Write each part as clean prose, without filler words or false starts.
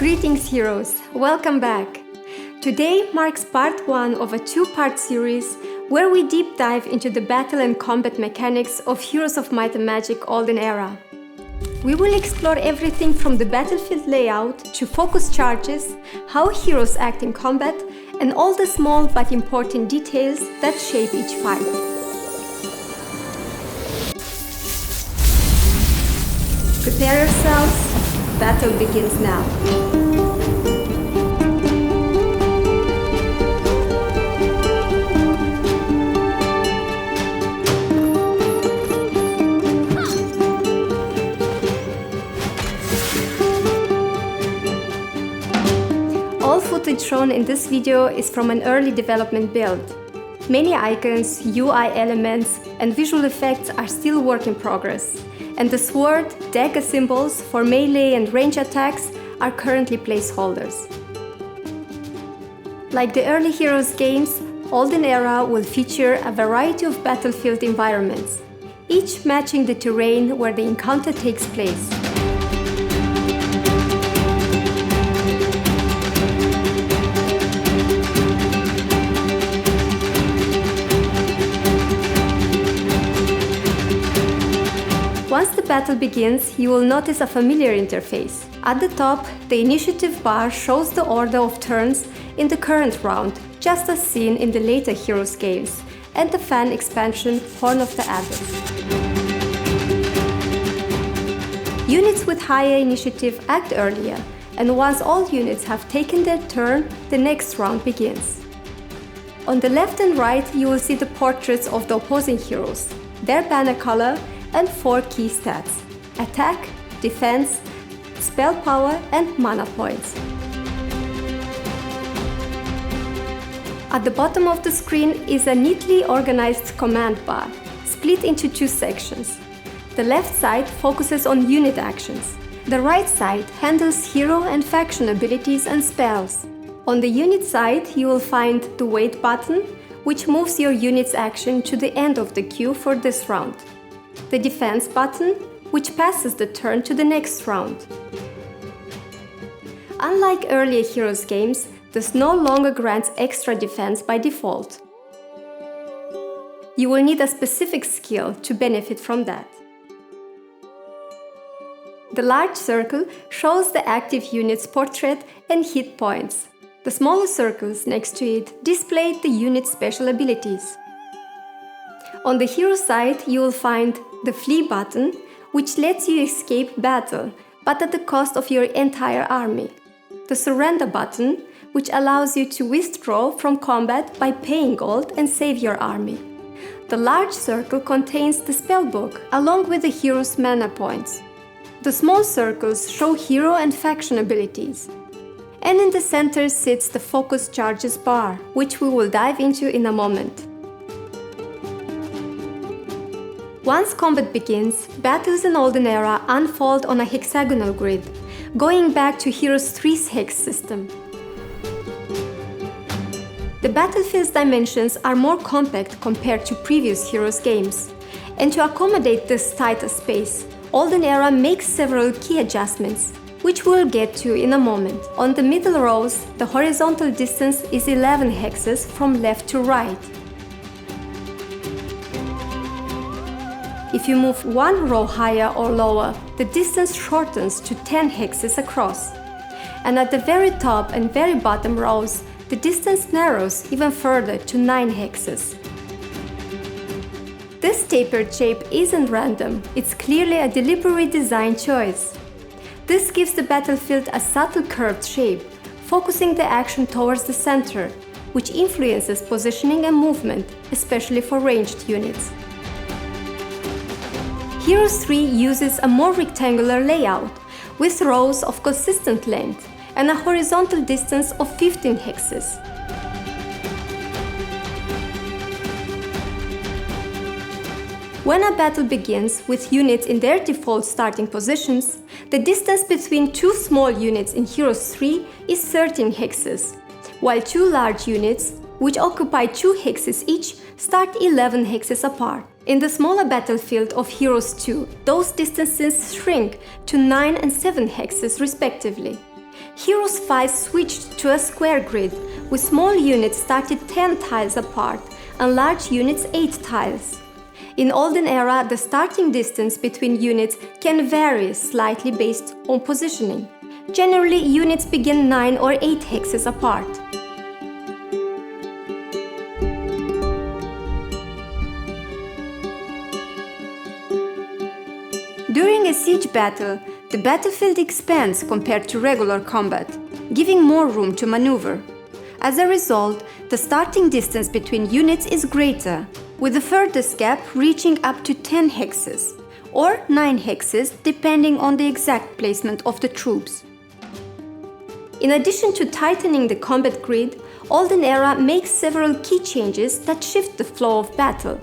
Greetings heroes, welcome back! Today marks part 1 of a 2-part series where we deep dive into the battle and combat mechanics of Heroes of Might and Magic Olden Era. We will explore everything from the battlefield layout to focus charges, how heroes act in combat, and all the small but important details that shape each fight. Prepare yourselves, battle begins now. All footage shown in this video is from an early development build. Many icons, UI elements, and visual effects are still work in progress, and the sword, dagger symbols for melee and range attacks are currently placeholders. Like the early Heroes games, Olden Era will feature a variety of battlefield environments, each matching the terrain where the encounter takes place. Once the battle begins, you will notice a familiar interface. At the top, the initiative bar shows the order of turns in the current round, just as seen in the later Heroes games, and the fan expansion Horn of the Abyss. Units with higher initiative act earlier, and once all units have taken their turn, the next round begins. On the left and right, you will see the portraits of the opposing heroes, their banner color, and 4 key stats: attack, defense, spell power, and mana points. At the bottom of the screen is a neatly organized command bar, split into 2 sections. The left side focuses on unit actions. The right side handles hero and faction abilities and spells. On the unit side, you will find the wait button, which moves your unit's action to the end of the queue for this round. The defense button, which passes the turn to the next round. Unlike earlier Heroes games, this no longer grants extra defense by default. You will need a specific skill to benefit from that. The large circle shows the active unit's portrait and hit points. The smaller circles next to it display the unit's special abilities. On the hero side, you will find the flee button, which lets you escape battle, but at the cost of your entire army. The surrender button, which allows you to withdraw from combat by paying gold and save your army. The large circle contains the spellbook, along with the hero's mana points. The small circles show hero and faction abilities. And in the center sits the focus charges bar, which we will dive into in a moment. Once combat begins, battles in Olden Era unfold on a hexagonal grid, going back to Heroes 3's hex system. The battlefield's dimensions are more compact compared to previous Heroes games, and to accommodate this tighter space, Olden Era makes several key adjustments, which we'll get to in a moment. On the middle rows, the horizontal distance is 11 hexes from left to right. If you move 1 row higher or lower, the distance shortens to 10 hexes across. And at the very top and very bottom rows, the distance narrows even further to 9 hexes. This tapered shape isn't random, it's clearly a deliberately designed choice. This gives the battlefield a subtle curved shape, focusing the action towards the center, which influences positioning and movement, especially for ranged units. Heroes 3 uses a more rectangular layout, with rows of consistent length and a horizontal distance of 15 hexes. When a battle begins with units in their default starting positions, the distance between 2 small units in Heroes 3 is 13 hexes, while 2 large units, which occupy 2 hexes each, start 11 hexes apart. In the smaller battlefield of Heroes 2, those distances shrink to 9 and 7 hexes respectively. Heroes 5 switched to a square grid, with small units started 10 tiles apart and large units 8 tiles. In Olden Era, the starting distance between units can vary slightly based on positioning. Generally, units begin 9 or 8 hexes apart. During a siege battle, the battlefield expands compared to regular combat, giving more room to maneuver. As a result, the starting distance between units is greater, with the furthest gap reaching up to 10 hexes, or 9 hexes depending on the exact placement of the troops. In addition to tightening the combat grid, Olden Era makes several key changes that shift the flow of battle.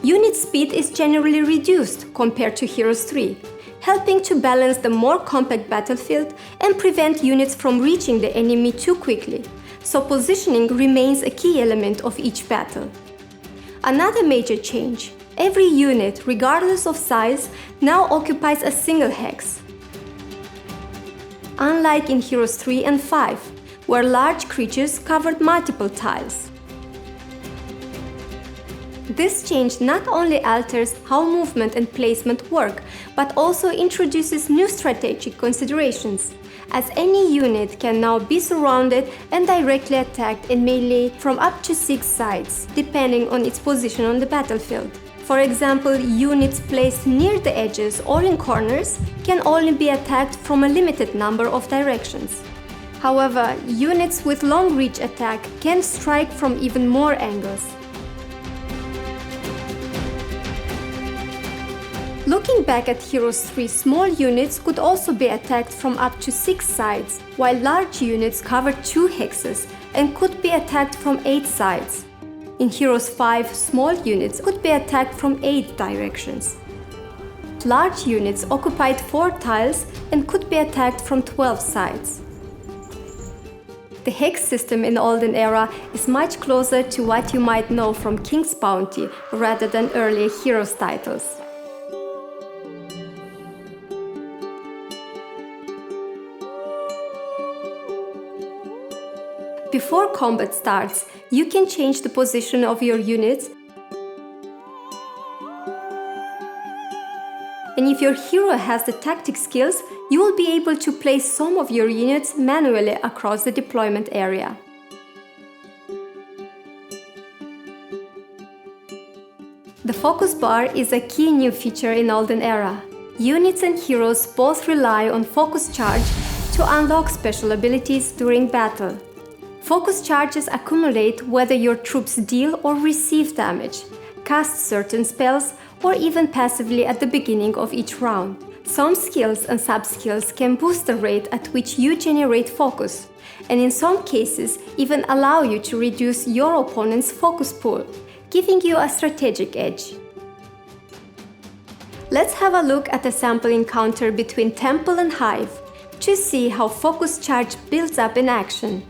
Unit speed is generally reduced compared to Heroes 3, helping to balance the more compact battlefield and prevent units from reaching the enemy too quickly, so positioning remains a key element of each battle. Another major change: every unit, regardless of size, now occupies a single hex, unlike in Heroes 3 and 5, where large creatures covered multiple tiles. This change not only alters how movement and placement work, but also introduces new strategic considerations, as any unit can now be surrounded and directly attacked in melee from up to 6 sides, depending on its position on the battlefield. For example, units placed near the edges or in corners can only be attacked from a limited number of directions. However, units with long-reach attack can strike from even more angles. Looking back at Heroes 3, small units could also be attacked from up to 6 sides, while large units covered 2 hexes and could be attacked from 8 sides. In Heroes 5, small units could be attacked from 8 directions. Large units occupied 4 tiles and could be attacked from 12 sides. The hex system in Olden Era is much closer to what you might know from King's Bounty rather than earlier Heroes titles. Before combat starts, you can change the position of your units, and if your hero has the tactic skills, you will be able to place some of your units manually across the deployment area. The focus bar is a key new feature in Olden Era. Units and heroes both rely on focus charge to unlock special abilities during battle. Focus charges accumulate whether your troops deal or receive damage, cast certain spells, or even passively at the beginning of each round. Some skills and sub-skills can boost the rate at which you generate focus, and in some cases even allow you to reduce your opponent's focus pool, giving you a strategic edge. Let's have a look at a sample encounter between Temple and Hive to see how focus charge builds up in action.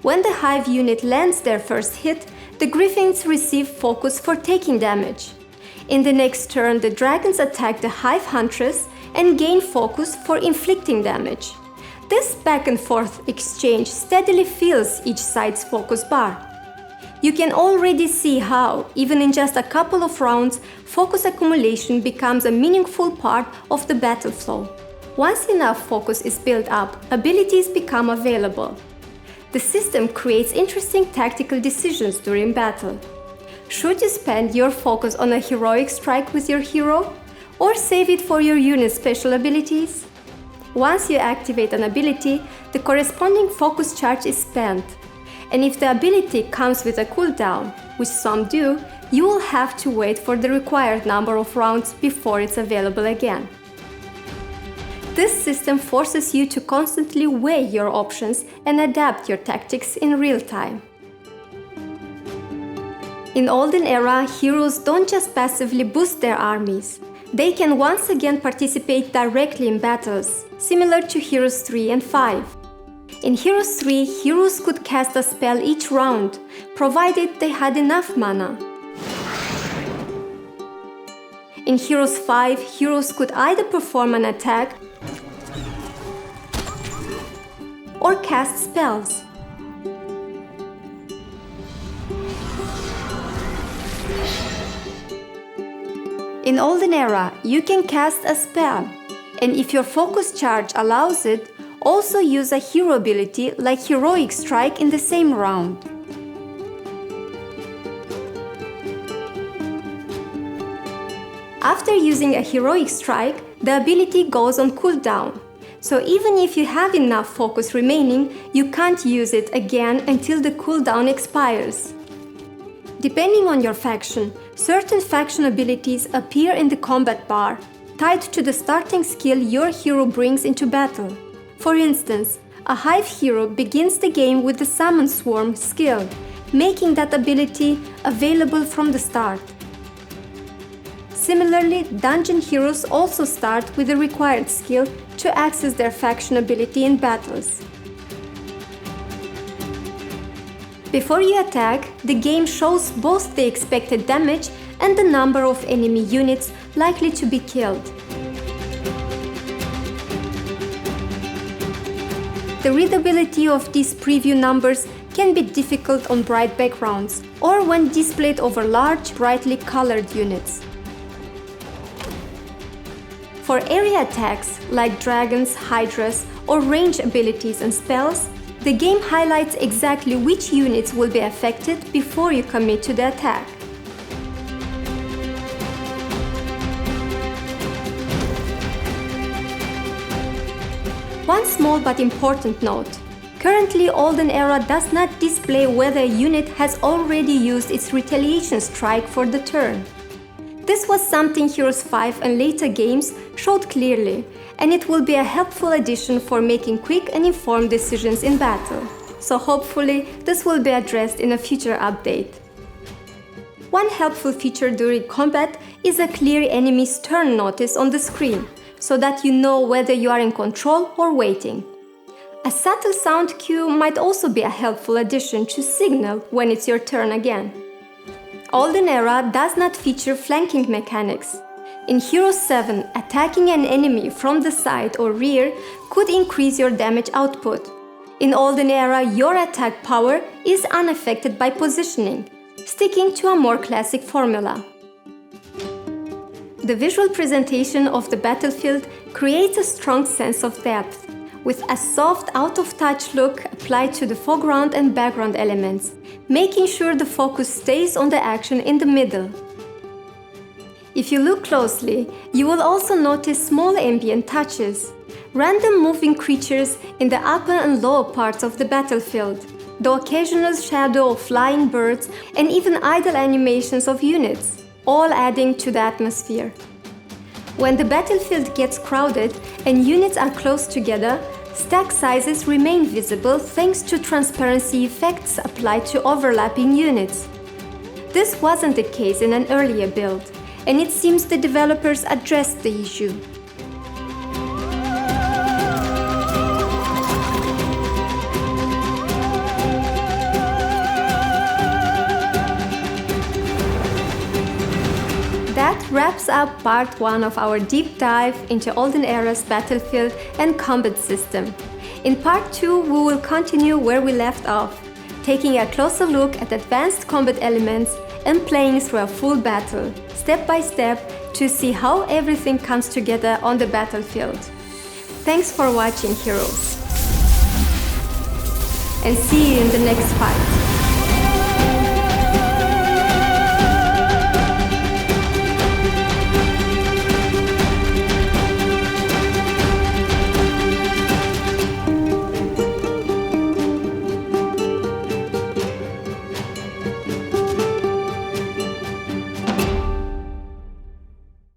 When the Hive unit lands their first hit, the Griffins receive focus for taking damage. In the next turn, the Dragons attack the Hive Huntress and gain focus for inflicting damage. This back-and-forth exchange steadily fills each side's focus bar. You can already see how, even in just a couple of rounds, focus accumulation becomes a meaningful part of the battle flow. Once enough focus is built up, abilities become available. The system creates interesting tactical decisions during battle. Should you spend your focus on a heroic strike with your hero, or save it for your unit's special abilities? Once you activate an ability, the corresponding focus charge is spent. And if the ability comes with a cooldown, which some do, you will have to wait for the required number of rounds before it's available again. This system forces you to constantly weigh your options and adapt your tactics in real time. In Olden Era, heroes don't just passively boost their armies. They can once again participate directly in battles, similar to Heroes 3 and 5. In Heroes 3, heroes could cast a spell each round, provided they had enough mana. In Heroes 5, heroes could either perform an attack or cast spells. In Olden Era, you can cast a spell, and if your focus charge allows it, also use a hero ability like Heroic Strike in the same round. After using a Heroic Strike, the ability goes on cooldown, so even if you have enough focus remaining, you can't use it again until the cooldown expires. Depending on your faction, certain faction abilities appear in the combat bar, tied to the starting skill your hero brings into battle. For instance, a Hive hero begins the game with the Summon Swarm skill, making that ability available from the start. Similarly, dungeon heroes also start with the required skill to access their faction ability in battles. Before you attack, the game shows both the expected damage and the number of enemy units likely to be killed. The readability of these preview numbers can be difficult on bright backgrounds or when displayed over large, brightly colored units. For area attacks like dragons, hydras, or range abilities and spells, the game highlights exactly which units will be affected before you commit to the attack. One small but important note. Currently, Olden Era does not display whether a unit has already used its Retaliation Strike for the turn. This was something Heroes 5 and later games showed clearly, and it will be a helpful addition for making quick and informed decisions in battle. So hopefully, this will be addressed in a future update. One helpful feature during combat is a clear enemy's turn notice on the screen, so that you know whether you are in control or waiting. A subtle sound cue might also be a helpful addition to signal when it's your turn again. Olden Era does not feature flanking mechanics. In Heroes 7, attacking an enemy from the side or rear could increase your damage output. In Olden Era, your attack power is unaffected by positioning, sticking to a more classic formula. The visual presentation of the battlefield creates a strong sense of depth, with a soft, out-of-touch look applied to the foreground and background elements, making sure the focus stays on the action in the middle. If you look closely, you will also notice small ambient touches, random moving creatures in the upper and lower parts of the battlefield, the occasional shadow of flying birds, and even idle animations of units, all adding to the atmosphere. When the battlefield gets crowded and units are close together, stack sizes remain visible thanks to transparency effects applied to overlapping units. This wasn't the case in an earlier build, and it seems the developers addressed the issue. That wraps up part 1 of our deep dive into Olden Era's battlefield and combat system. In part 2, we will continue where we left off, taking a closer look at advanced combat elements and playing through a full battle, step by step, to see how everything comes together on the battlefield. Thanks for watching, heroes, and see you in the next fight.